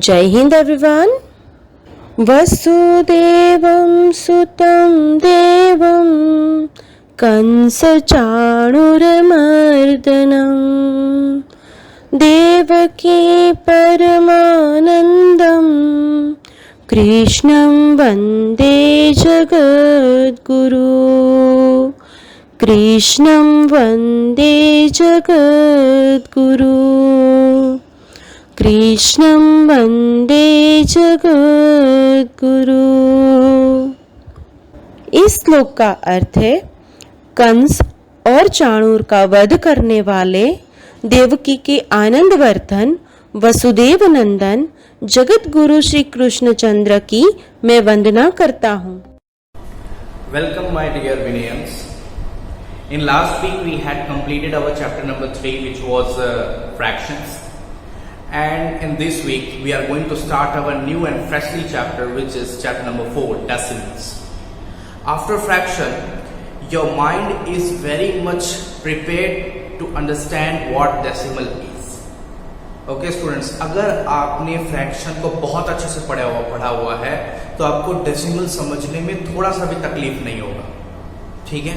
जय हिंद एवरीवन। वसुदेवं सुतं देवं कंसचाणूरमर्दनं देवकी परमानन्दं कृष्णं वन्दे जगद्गुरु। कृष्णं वन्दे जगद्गुरु। कृष्णं वन्दे जगद्गुरु। इस श्लोक का अर्थ है कंस और चाणूर का वध करने वाले देवकी के आनंदवर्धन वसुदेव नंदन जगत गुरु श्री कृष्णचंद्र की मैं वंदना करता हूँ। Welcome my dear Vinayans. In last week we had completed our chapter number 3 which was fractions. And in this week we are going to start our new and freshly chapter which is chapter number 4, decimals. After fraction, your mind is very much prepared to understand what decimal is. Okay students, अगर आपने fraction को बहुत अच्छे से पढ़ा हुआ है तो आपको डेसिमल समझने में थोड़ा सा भी तकलीफ नहीं होगा। ठीक है,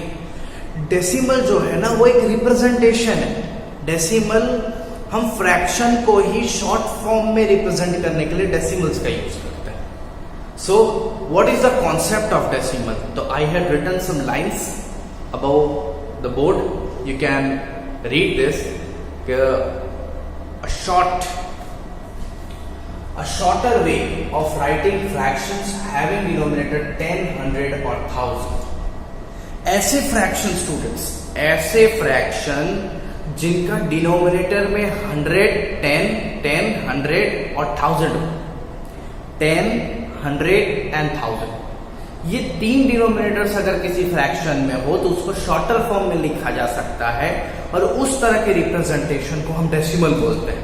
डेसिमल जो है ना वो एक रिप्रेजेंटेशन है। डेसिमल हम फ्रैक्शन को ही शॉर्ट फॉर्म में रिप्रेजेंट करने के लिए डेसिमल्स का यूज करते हैं। So what is the concept of decimal? तो I had written some lines above the board, you can read this. A shorter way of writing fractions having denominator 10, 100 or 1000. ऐसे fraction students, ऐसे fraction जिनका denominator में 100, 10, 10, 100 और 1000 हो। 10, 100 and 1000 ये तीन denominators अगर किसी फ्रैक्शन में हो तो उसको शॉर्टर फॉर्म में लिखा जा सकता है और उस तरह के रिप्रेजेंटेशन को हम डेसिमल बोलते हैं।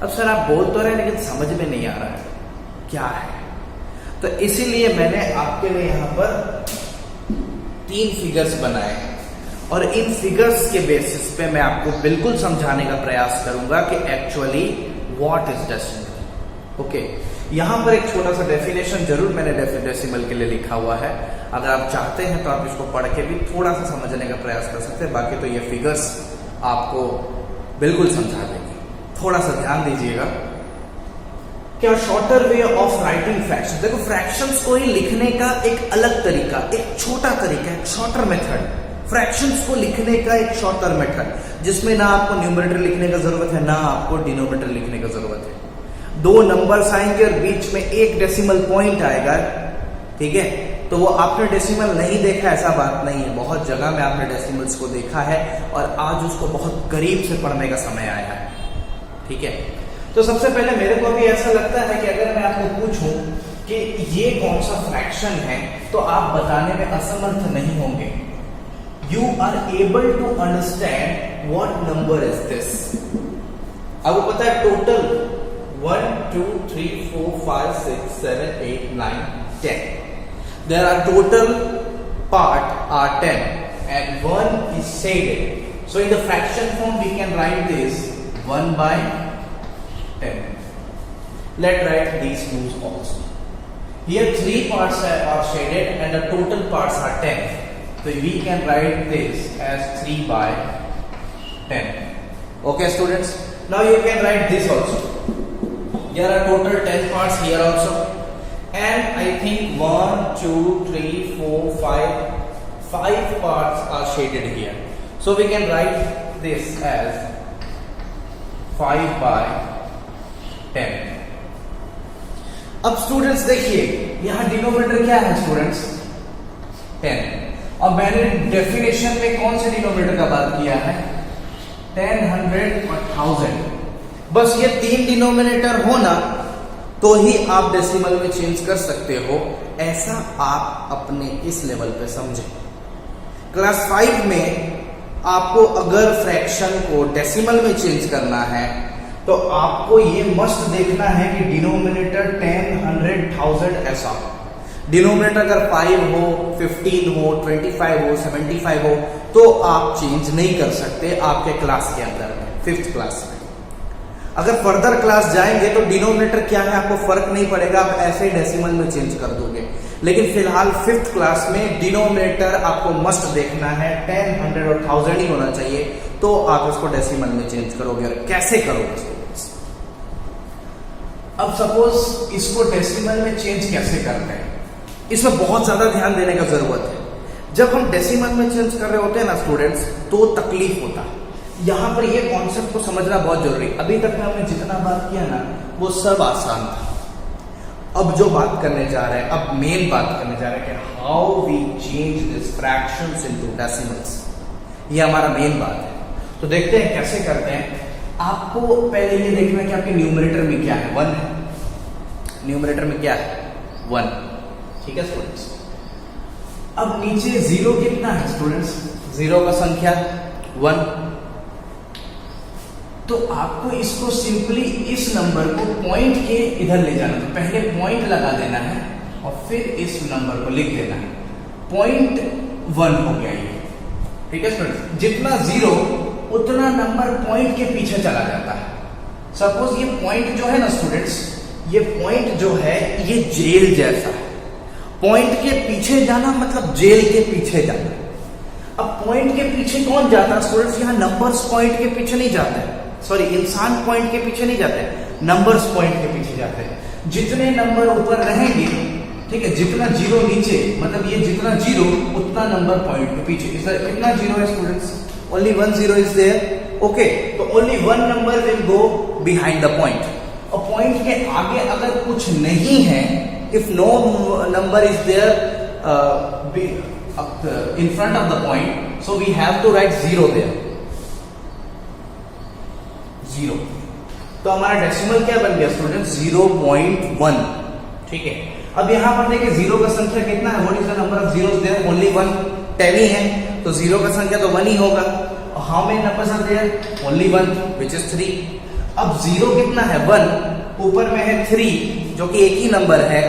अब सर आप बोल तो रहे हैं लेकिन समझ में नहीं आ रहा है क्या है, तो इसीलिए मैंने आपके लिए यहां पर 3 फिगर्स बनाए हैं और इन फिगर्स के बेसिस पे मैं आपको बिल्कुल समझाने का प्रयास करूंगा कि actually what is decimal. Okay, यहां पर एक छोटा सा डेफिनेशन जरूर मैंने डेसिमल के लिए लिखा हुआ है। अगर आप चाहते हैं तो आप इसको पढ़ के भी थोड़ा सा समझने का प्रयास कर सकते हैं, बाकी तो ये फिगर्स आपको बिल्कुल समझा देंगे। थोड़ा सा ध्यान दीजिएगा। क्या shorter way of writing fraction, देखो फ्रैक्शंस को ही लिखने का एक अलग तरीका, एक छोटा तरीका, एक शॉर्टर मेथड। फ्रैक्शंस को लिखने का एक शॉर्टर मेथड जिसमें ना आपको न्यूमरेटर लिखने का जरूरत है ना आपको डिनोमिनेटर लिखने का जरूरत है। 2 नंबर्स आएंगे और बीच में एक डेसिमल पॉइंट आएगा। ठीक है, तो वो आपने डेसिमल नहीं देखा ऐसा बात नहीं है, बहुत जगह में आपने डेसिमल्स को देखा है और आज उसको बहुत करीब से पढ़ने का समय आया है। ठीक है, तो सबसे पहले मेरे को भी ऐसा लगता है कि अगर मैं आपको पूछूं कि ये कौन सा फ्रैक्शन है तो आप बताने में असमर्थ नहीं होंगे। You are able to understand what number is this. आपको पता है total 1, 2, 3, 4, 5, 6, 7, 8, 9, 10. There are total part are 10 and 1 is shaded. So in the fraction form we can write this 1 by 10. Let's write these rules also. Here 3 parts are shaded and the total parts are 10. So we can write this as 3 by 10. Okay students, now you can write this also. There are total 10 parts here also and I think 1, 2, 3, 4, 5 parts are shaded here. So we can write this as 5 by 10. अब students देखिए यहां denominator क्या है students? 10। अब मैंने definition में कौन से डिनोमिनेटर का बात किया है? 10, 100 और 1000। बस ये 3 डिनोमिनेटर हो ना तो ही आप डेसिमल में चेंज कर सकते हो। ऐसा आप अपने इस लेवल पे समझे। क्लास 5 में आपको अगर फ्रैक्शन को डेसिमल में चेंज करना है तो आपको ये मस्ट देखना है कि डिनोमिनेटर 10, 100, 1000 ऐसा हो। डिनोमिनेटर अगर 5 हो, 15 हो, 25 हो, 75 हो तो आप चेंज नहीं कर सकते आपके क्लास के अंदर में, 5th क्लास में। अगर फर्दर क्लास जाएंगे तो डिनोमिनेटर क्या है आपको फर्क नहीं पड़ेगा, आप ऐसे ही डेसिमल में चेंज कर दोगे। लेकिन फिलहाल 5th क्लास में डिनोमिनेटर आपको मस्ट देखना है, 10, 100 और 1000 ही होना चाहिए, तो आप इसको डेसिमल में चेंज करोगे। और कैसे करोगे? अब सपोज इसको डेसिमल में चेंज कैसे करते हैं, इसमें बहुत ज्यादा ध्यान देने का जरूरत है। जब हम डेसिमल में चेंज कर रहे होते हैं ना स्टूडेंट्स, तो तकलीफ होता है। यहां पर ये कॉन्सेप्ट को समझना बहुत जरूरी। अभी तक में हमने जितना बात किया ना वो सब आसान था। अब जो बात करने जा रहे हैं, अब मेन बात करने जा रहे हैं कि how we change this fractions into decimals, ये हमारा मेन बात है। तो देखते हैं कैसे करते हैं। आपको पहले ये देखना है कि आपके न्यूमरेटर में क्या है, 1 है। न्यूमरेटर में क्या है, 1, ठीक है स्टूडेंट्स। अब नीचे 0 कितना है स्टूडेंट्स, 0 का संख्या 1। तो आपको इसको सिंपली इस नंबर को पॉइंट के इधर ले जाना, तो पहले पॉइंट लगा देना है और फिर इस नंबर को लिख देना है। 0.1 हो गया ये, ठीक है स्टूडेंट्स। जितना 0 उतना नंबर पॉइंट के पीछे चला जाता है। सपोज ये पॉइंट जो है ना स्टूडेंट्स, ये पॉइंट जो है ये जेल जैसा है। पॉइंट के पीछे जाना मतलब जेल के पीछे जाना। अब पॉइंट के पीछे कौन जाता है स्टूडेंट्स, यहां नंबर्स पॉइंट के पीछे नहीं जाते हैं, सॉरी इंसान पॉइंट के पीछे नहीं जाते, नंबर्स पॉइंट के पीछे जाते हैं। जितने नंबर ऊपर रहेंगे, ठीक है, जितना 0 नीचे, मतलब ये जितना 0 उतना नंबर पॉइंट के पीछे। कितना 0 है students, only 1 0 is there, okay. तो only 1 number will go behind the point. और पॉइंट के आगे अगर कुछ नहीं है, if no number is there in front of the point, so we have to write 0 there, 0। तो हमारा डेसिमल क्या बन गया स्टूडेंट्स, 0.1, ठीक है। अब यहां पर देखिए 0 का संख्या कितना है, what is the number of zeros there, only 1, 10 ही है, तो 0 का संख्या तो 1 ही होगा। How many numbers are there, only 1 which is 3। अब 0 कितना है, 1, ऊपर में है 3 जो कि एक ही नंबर है।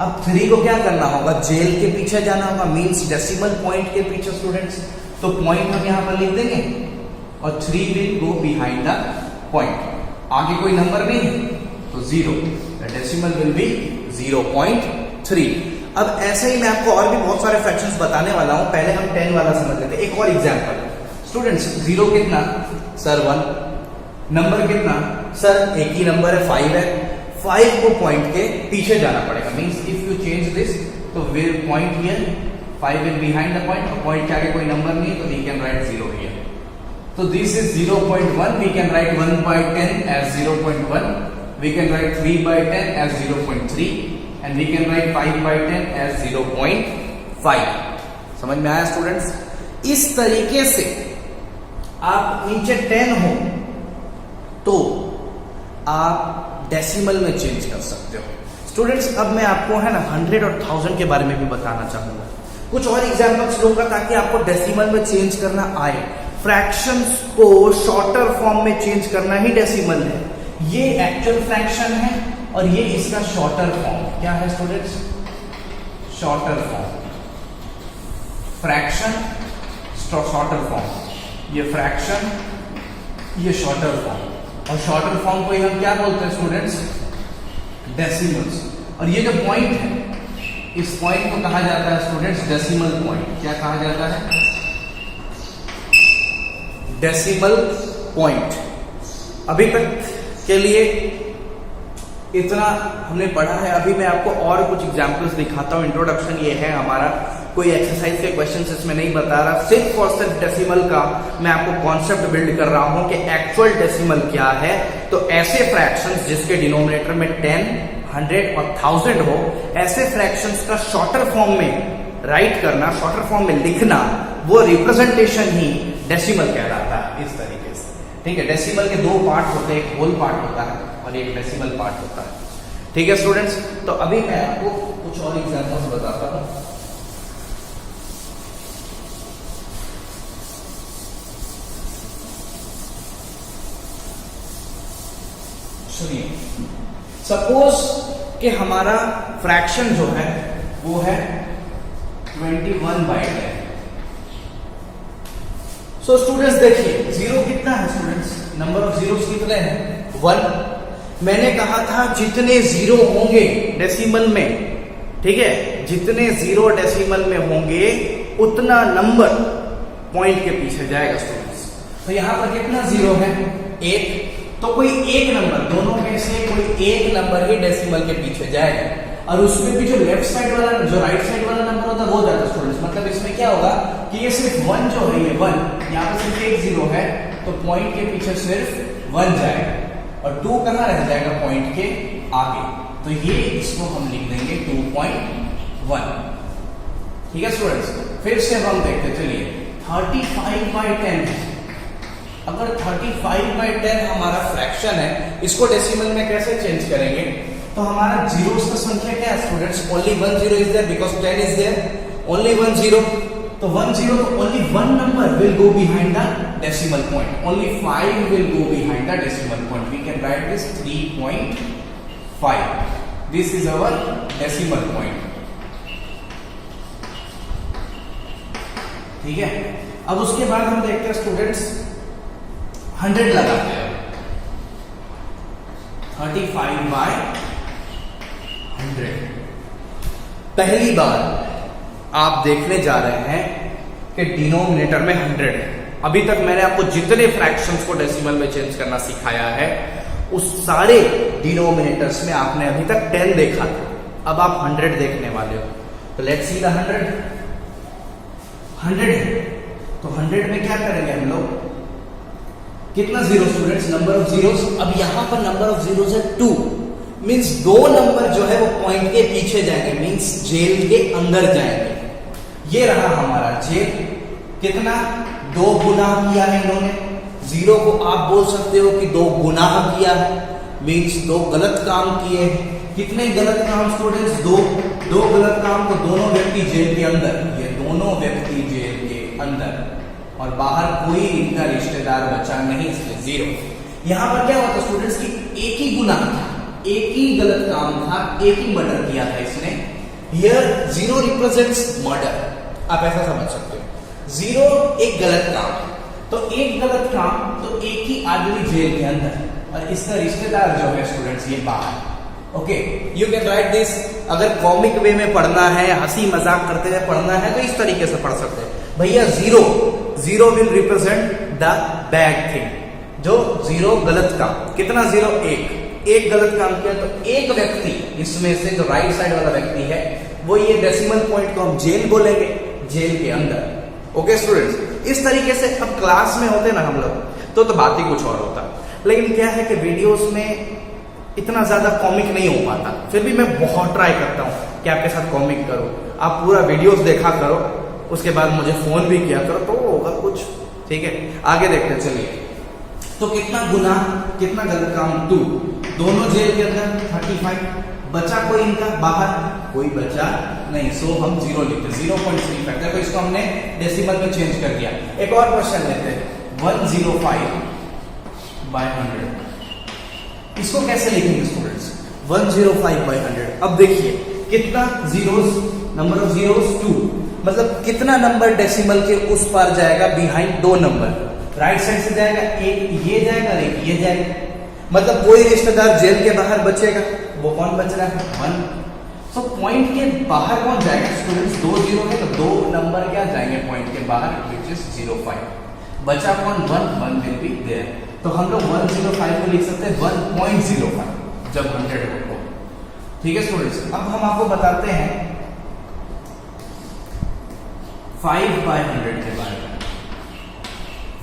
अब 3 को क्या करना होगा, जेल के पीछे जाना होगा, मींस डेसिमल पॉइंट के पीछे स्टूडेंट्स। तो पॉइंट हम यहां पर लिख देंगे और 3 will go behind the point. आगे कोई नंबर नहीं है तो 0, द डेसिमल विल बी 0.3। अब ऐसे ही मैं आपको और भी बहुत सारे फ्रैक्शंस बताने वाला हूं, पहले हम 10 वाला समझ लेते हैं। एक और एग्जांपल स्टूडेंट्स, 0 कितना सर 1, नंबर कितना सर एक ही नंबर है 5 है। 5 को पॉइंट के पीछे जाना पड़ेगा, means if you change this तो will point here, 5 will behind the point, और पॉइंट के आगे कोई नंबर नहीं है तो वी कैन राइट 0 हियर। तो this is 0.1, we can write 1/10 as 0.1, we can write 3/10 as 0.3 and we can write 5/10 as 0.5। समझ में आया स्टूडेंट्स? इस तरीके से आप नीचे 10 हो तो आप डेसिमल में चेंज कर सकते हो स्टूडेंट्स। अब मैं आपको है ना 100 और 1000 के बारे में भी बताना चाहूंगा, कुछ और एग्जांपल्स लूंगा ताकि आपको डेसिमल में चेंज करना आए। फ्रैक्शंस को शॉर्टर फॉर्म में चेंज करना ही डेसिमल है। ये एक्चुअल फ्रैक्शन है और ये इसका शॉर्टर फॉर्म। क्या है students? Shorter form. Fraction shorter form, ये फ्रैक्शन, ये शॉर्टर फॉर्म। और शॉर्टर फॉर्म को ही हम क्या बोलते हैं स्टूडेंट्स? डेसिमल्स। और ये जो पॉइंट है, इस पॉइंट को कहा जाता है स्टूडेंट्स डेसिमल पॉइंट। क्या कहा जाता है? Decimal point. अभी तक के लिए इतना हमने पढ़ा है। अभी मैं आपको और कुछ एग्जांपल्स दिखाता हूं। इंट्रोडक्शन ये है हमारा, कोई एक्सरसाइज के क्वेश्चंस इसमें नहीं बता रहा, सिर्फ और सिर्फ डेसिमल का मैं आपको कॉन्सेप्ट बिल्ड कर रहा हूं कि एक्चुअल डेसिमल क्या है। तो ऐसे फ्रैक्शंस जिसके डिनोमिनेटर में 10, 100 और 1000 हो, ऐसे फ्रैक्शंस का शॉर्टर फॉर्म में राइट करना, शॉर्टर फॉर्म में लिखना, वो रिप्रेजेंटेशन ही डेसिमल कहलाता है। इस तरीके से, ठीक है। डेसिमल के 2 पार्ट होते हैं, एक होल पार्ट होता है और एक डेसिमल पार्ट होता है, ठीक है स्टूडेंट्स। तो अभी मैं आपको कुछ और एग्जांपल्स बताता हूं। सुनिए, सपोज कि हमारा फ्रैक्शन जो है वो है 21/10। सो स्टूडेंट्स देखिए 0 कितना है स्टूडेंट्स? नंबर ऑफ जीरोस कितने हैं? 1। मैंने कहा था जितने जीरो होंगे डेसिमल में, ठीक है, जितने जीरो डेसिमल में होंगे उतना नंबर पॉइंट के पीछे जाएगा स्टूडेंट्स। तो यहां पर कितना जीरो है? 1। तो कोई एक नंबर, दोनों में से कोई एक नंबर ही डेसिमल के पीछे जाएगा, और उसमें भी जो लेफ्ट साइड वाला, जो राइट साइड वाला नंबर होता है वो जाता है स्टूडेंट्स। मतलब इसमें क्या होगा कि ये सिर्फ 1 जो है, ये 1 यहाँ पर सिर्फ एक जीरो है, तो पॉइंट के पीछे सिर्फ 1 जाएगा, और 2 कहां रह जाएगा? पॉइंट के आगे। तो ये इसको हम लिख देंगे 2.1। ठीक है स्टूडेंट्स, फिर से हम देखते चलिए 35/10। अगर 35/10 हमारा फ्रैक्शन है, इसको डेसिमल में कैसे चेंज करेंगे? तो हमारा जीरोस का संख्या क्या है students? Only 1 zero is there because 10 is there, only 1 zero. तो 1 जीरो, तो only 1 number will go behind the decimal point, only 5 will go behind the decimal point. We can write this 3.5। This is our decimal point. ठीक है, अब उसके बाद हम देखते हैं स्टूडेंट्स 100 लगाते हैं। 35/100। पहली बार आप देखने जा रहे हैं कि डिनोमिनेटर में 100 है। अभी तक मैंने आपको जितने फ्रैक्शंस को डेसिमल में चेंज करना सिखाया है, उस सारे डिनोमिनेटर्स में आपने अभी तक 10 देखा था। अब आप 100 देखने वाले हो। तो लेट्स सी द 100 है, तो 100 में क्या करेंगे हम लोग? कितना zero students? Number of zeros. अब यहां पर नंबर ऑफ जीरोस है 2, मींस 2 नंबर जो है वो पॉइंट के पीछे जाएंगे, मींस जेल के अंदर जाएंगे। ये रहा हमारा जेल। कितना? 2 गुना किया है इन्होंने। जीरो को आप बोल सकते हो कि 2 गुना किया है, मींस 2 गलत काम किए हैं। कितने गलत काम स्टूडेंट्स? 2 गलत काम। तो दोनों व्यक्ति जेल के अंदर, ये दोनों व्यक्ति जेल के अंदर, और बाहर कोई इनका रिश्तेदार बचा नहीं, इसलिए 0। यहां पर क्या होता स्टूडेंट्स की एक ही गुनाह था, एक ही गलत काम था, एक ही मर्डर किया था इसने। हियर 0 रिप्रेजेंट्स मर्डर, आप ऐसा समझ सकते हो। 0 एक गलत काम, तो एक गलत काम, तो एक ही आदमी जेल के अंदर, और इसका रिश्तेदार जो है स्टूडेंट्स ये बाहर। Okay, you can write this. अगर कॉमिक वे में पढ़ना है, हंसी मजाक करते हुए पढ़ना है, तो इस तरीके से पढ़ सकते हैं। भैया 0 will represent the bad thing, जो 0 गलत काम। कितना 0? 1 गलत काम किया, तो एक व्यक्ति इसमें से जो राइट साइड वाला व्यक्ति है, वो ये डेसिमल पॉइंट को हम जेल बोलेंगे, जेल के अंदर। ओके स्टूडेंट्स, इस तरीके से अब क्लास में होते ना हम लोग, तो बात ही कुछ और होता। लेकिन क्या है कि वीडियोस में इतना ज्यादा कॉमिक नहीं हो पाता, फिर भी मैं बहुत ट्राई करता हूं कि आपके साथ कॉमिक करूं। आप पूरा वीडियोस देखा करो, उसके बाद मुझे फोन भी किया करो, तो होगा कुछ। ठीक है, आगे देखते हैं चलिए। तो कितना गुनाह, कितना गलत काम? 2। दोनों जेल के अंदर 35। बचा कोई इनका बाहर? कोई बचा नहीं, सो हम 0 लिखते, 0.35। देखो इसको हमने डेसिमल में चेंज कर दिया। एक और क्वेश्चन लेते हैं, 105/100। इसको कैसे लिखेंगे स्टूडेंट्स? 105/100। अब देखिए कितना जीरोस, नंबर ऑफ जीरोस 2, मतलब कितना नंबर डेसिमल के उस पार जाएगा बिहाइंड 2 नंबर? राइट साइड से जाएगा, एक ये जाएगा, एक ये जाएगा। मतलब कोई रिश्तेदार जेल के बाहर बचेगा, वो कौन बच रहा है? 1। तो पॉइंट के बाहर कौन जाएगा स्टूडेंट्स? 2 जीरो है, तो 2 नंबर क्या जाएंगे पॉइंट के बाहर, विच इज 05। बचा कौन? 1 विल बी देयर। तो हम लोग 105 को लिख सकते हैं 1.05 जब 100 हो। ठीक है स्टूडेंट्स, अब हम आपको बताते हैं 5/100 के बारे में।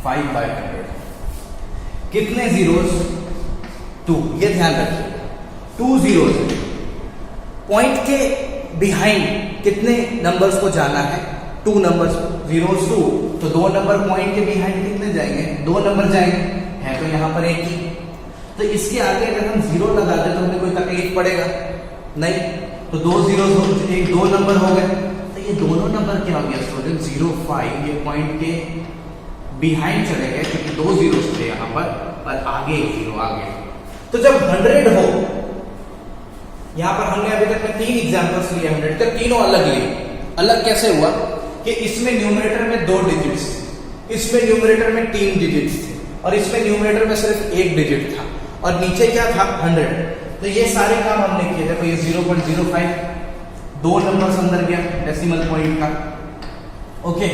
5/100 कितने जीरोस? 2। ये ध्यान रखिए, 2 जीरोस। पॉइंट के बिहाइंड कितने नंबर्स को जाना है? 2 नंबर्स, 0 2। तो 2 नंबर पॉइंट के बिहाइंड कितने जाएंगे? 2 नंबर जाएंगे, है तो यहां पर एक ही। तो इसके आगे अगर हम 0 लगा दे तो हमें कोई तकलीफ पड़ेगा नहीं। तो 2 जीरो, 2 नंबर हो गए। तो ये दोनों नंबर क्या हो गया स्टूडेंट? 05। ये पॉइंट के बिहाइंड चले गए, क्योंकि 2 जीरो थे यहां पर, और आगे 0 आगे। तो जब 100 हो, यहां पर हमने अभी तक में 3 एग्जांपल्स लिए 100 के, तीनों अलग लिए। अलग कैसे हुआ कि इसमें न्यूमरेटर में 2 डिजिट्स थे, इसमें न्यूमरेटर में 3 डिजिट्स थे, और इसमें न्यूमरेटर में सिर्फ 1 डिजिट था। और नीचे क्या था 100। तो ये सारे काम हमने किए। देखो ये 0.05 दो नंबर अंदर गया डेसिमल पॉइंट का। ओके,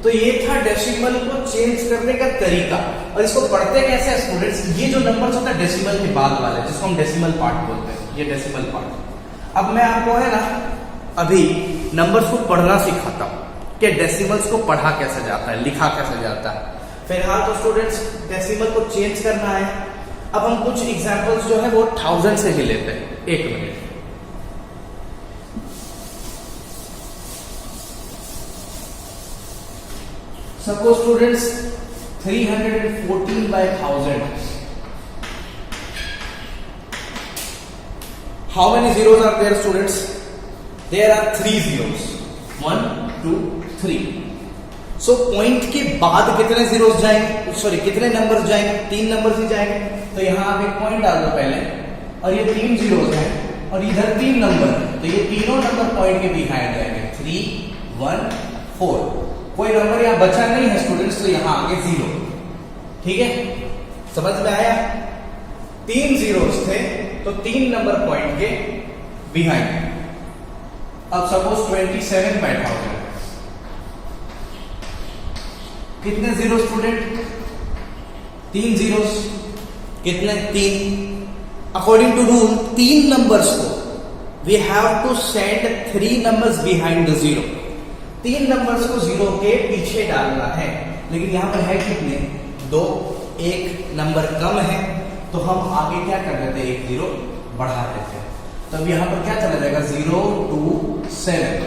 तो ये था डेसिमल को चेंज करने का तरीका। और इसको पढ़ते कैसे हैं स्टूडेंट्स? ये जो नंबर्स होता है डेसिमल के बाद वाले, जिसको हम डेसिमल पार्ट बोलते हैं, ये डेसिमल पार्ट। अब मैं आपको है ना अभी नंबर्स को पढ़ना सिखाता हूं कि डेसिमल्स को पढ़ा कैसे जाता है, लिखा कैसे जाता है। फिलहाल तो स्टूडेंट्स डेसिमल को चेंज करना है। अब हम कुछ एग्जांपल्स जो है वो 1000 से ही लेते हैं। एक minute. Suppose students 314 by 1000। How many zeros are there students? There are 3 zeros. 1, 2, 3. So point के बाद कितने जीरोस जाएंगे? सॉरी कितने नंबर्स जाएंगे? 3 नंबर्स ही जाएंगे। तो यहां आप एक पॉइंट डाल दो पहले, और ये 3 जीरोस हैं और इधर 3 नंबर, तो ये तीनों नंबर पॉइंट के बिहाइंड जाएंगे। 3, 1, 4। कोई नंबर यहां बचा नहीं है स्टूडेंट्स, तो यहां आगे 0। ठीक है, समझ में आया? 3 जीरोस थे तो 3 नंबर पॉइंट के बिहाइंड। अब सपोज 27 by 1000। कितने जीरो स्टूडेंट? 3 जीरोस। कितने? 3। अकॉर्डिंग टू रूल 3 नंबर्स को we have to send 3 numbers behind the 0। 3 numbers को 0 के पीछे डालना है। लेकिन यहां पर है कितने? 2। एक नंबर कम है, तो हम आगे क्या कर देते हैं? 1 0 बढ़ा देते हैं। तब यहां पर क्या चला जाएगा? 0 2 7।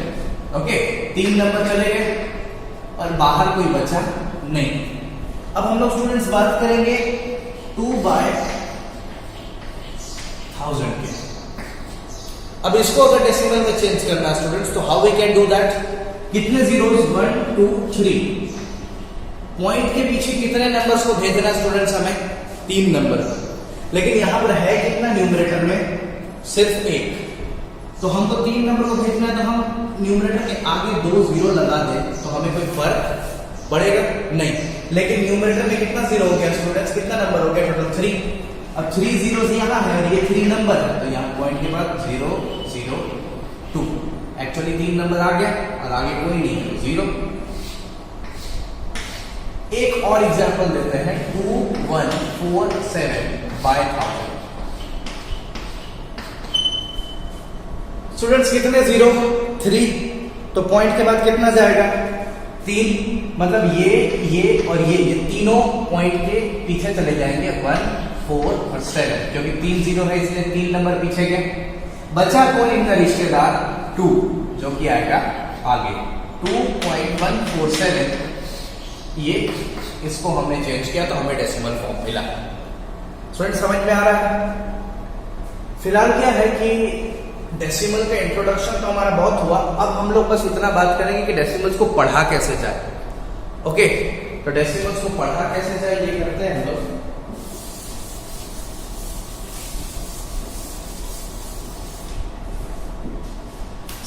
ओके, 3 नंबर चले गए और बाहर कोई बचा नहीं। अब हम लोग स्टूडेंट्स बात करेंगे 2 by 1000 की। अब इसको अगर डेसिमल में चेंज करना है स्टूडेंट्स, तो how we can do that? कितने जीरोस? 1 2 3। पॉइंट के पीछे कितने नंबर्स को भेजना स्टूडेंट्स? हमें 3 नंबर। लेकिन यहां पर है कितना न्यूमरेटर में? सिर्फ 1। तो हमको 3 नंबर को भेजना है, तो हम न्यूमरेटर के आगे 2 0 लगा दें तो हमें कोई फर्क पड़ेगा नहीं। लेकिन न्यूमरेटर में कितना 0 हो गया स्टूडेंट्स? कितना नंबर हो गया टोटल? 3। अब 3 जीरोस यहाँ है और ये 3 नंबर है, तो यहाँ पॉइंट के बाद 0 0 2। एक्चुअली 3 नंबर आ गया और आगे कोई नहीं है, 0। एक और एग्जांपल देते हैं 2147 by 1000। स्टूडेंट्स कितने 0? 3। तो पॉइंट के बाद कितना जाएगा? 3। मतलब ये और ये तीनों पॉइंट के पीछे चले जाएंगे 1 4 और 7, क्योंकि 3 0 है इसलिए 3 नंबर पीछे गए। बचा कौन इनका रिश्तेदार? 2, जो कि आएगा आगे 2.147। ये इसको हमने चेंज किया तो हमें डेसिमल फॉर्म मिला। स्टूडेंट समझ में आ रहा है? फिलहाल क्या है कि डेसिमल का इंट्रोडक्शन तो हमारा बहुत हुआ। अब हम लोग बस इतना बात करेंगे कि डेसिमल्स को पढ़ा कैसे जाए। ओके, तो डेसिमल्स को पढ़ा कैसे जाए ये करते हैं हम लोग।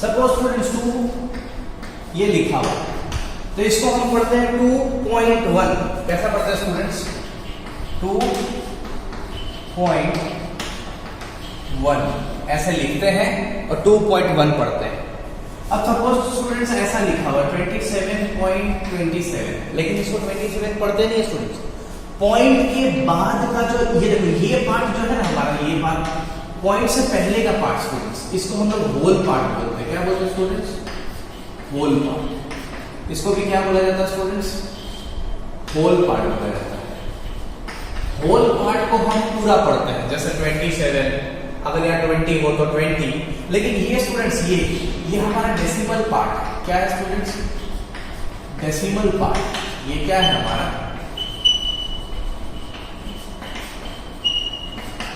सपोज स्टूडेंट्स 2 ये लिखा हुआ, तो इसको हम पढ़ते हैं 2.1। कैसा पढ़ते हैं स्टूडेंट्स? 2.1 ऐसे लिखते हैं और 2.1 पढ़ते हैं। अब सपोज स्टूडेंट्स ऐसा लिखा हुआ 27.27, लेकिन इसको 27 पढ़ते नहीं है स्टूडेंट्स। पॉइंट के बाद का जो ये देखो, ये पार्ट जो है ना हमारा, ये पार्ट पॉइंट से पहले का पार्ट स्टूडेंट्स, इसको हम लोग होल पार्ट बोलते हैं। क्या बोलते हैं स्टूडेंट्स? Whole part. इसको भी क्या बोला जाता है स्टूडेंट्स? होल पार्ट बोला जाता है। होल पार्ट को हम पूरा पढ़ते हैं, जैसे 27, अगर यहाँ 20 हो तो 20। लेकिन ये स्टूडेंट्स ये हमारा डेसिमल पार्ट। क्या है स्टूडेंट्स? Decimal part. ये क्या है हमारा?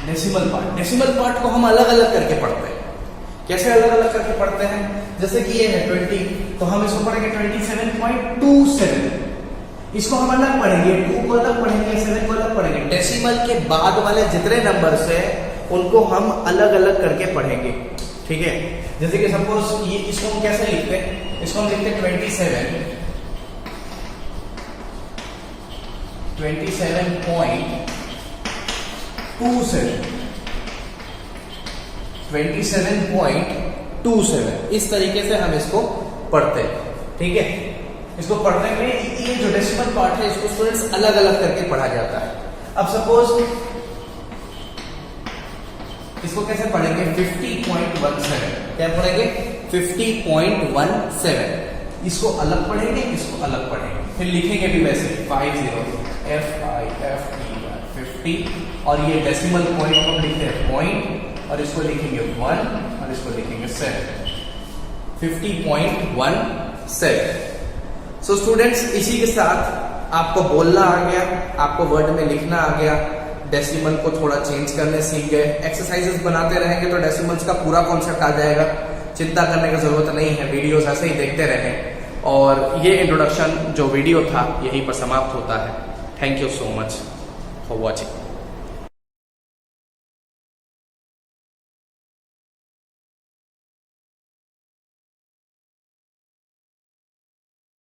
Decimal part. डेसिमल पार्ट को हम अलग अलग करके पढ़ते हैं। कैसे अलग अलग करके पढ़ते हैं? जैसे कि ये है 20, तो हम इसको पढ़ेंगे 27.27। इसको हम अलग पढ़ेंगे, 2 को अलग पढ़ेंगे, 7 को अलग पढ़ेंगे। डेसिमल के बाद वाले जितने नंबर्स है उनको हम अलग अलग करके पढ़ेंगे। ठीक है, जैसे कि सपोज ये इसको हम कैसे लिखते हैं? इसको हम लिखते हैं 27.27 27.27 इस तरीके से हम इसको पढ़ते हैं, ठीक है। इसको पढ़ने में ये जो डेसिमल पार्ट है इसको स्टूडेंट्स अलग अलग करके पढ़ा जाता है। अब सपोज इसको कैसे पढ़ेंगे, 50.17 क्या पढ़ेंगे, 50.17 इसको अलग पढ़ेंगे, इसको अलग पढ़ेंगे, फिर लिखेंगे भी वैसे 50 50 और ये डेसिमल पॉइंट हम लिखते हैं पॉइंट और इसको लिखेंगे 1 और इसको लिखेंगे 7, 50.17। सो स्टूडेंट्स इसी के साथ आपको बोलना आ गया, आपको वर्ड में लिखना आ गया, डेसिमल को थोड़ा चेंज करने सीख गए। एक्सरसाइजेस बनाते रहेंगे तो डेसिमल्स का पूरा कॉन्सेप्ट आ जाएगा, चिंता करने की जरूरत नहीं है, वीडियोस ऐसे ही देखते रहें। और ये इंट्रोडक्शन जो वीडियो था यहीं पर समाप्त होता है। Thank you so much for watching.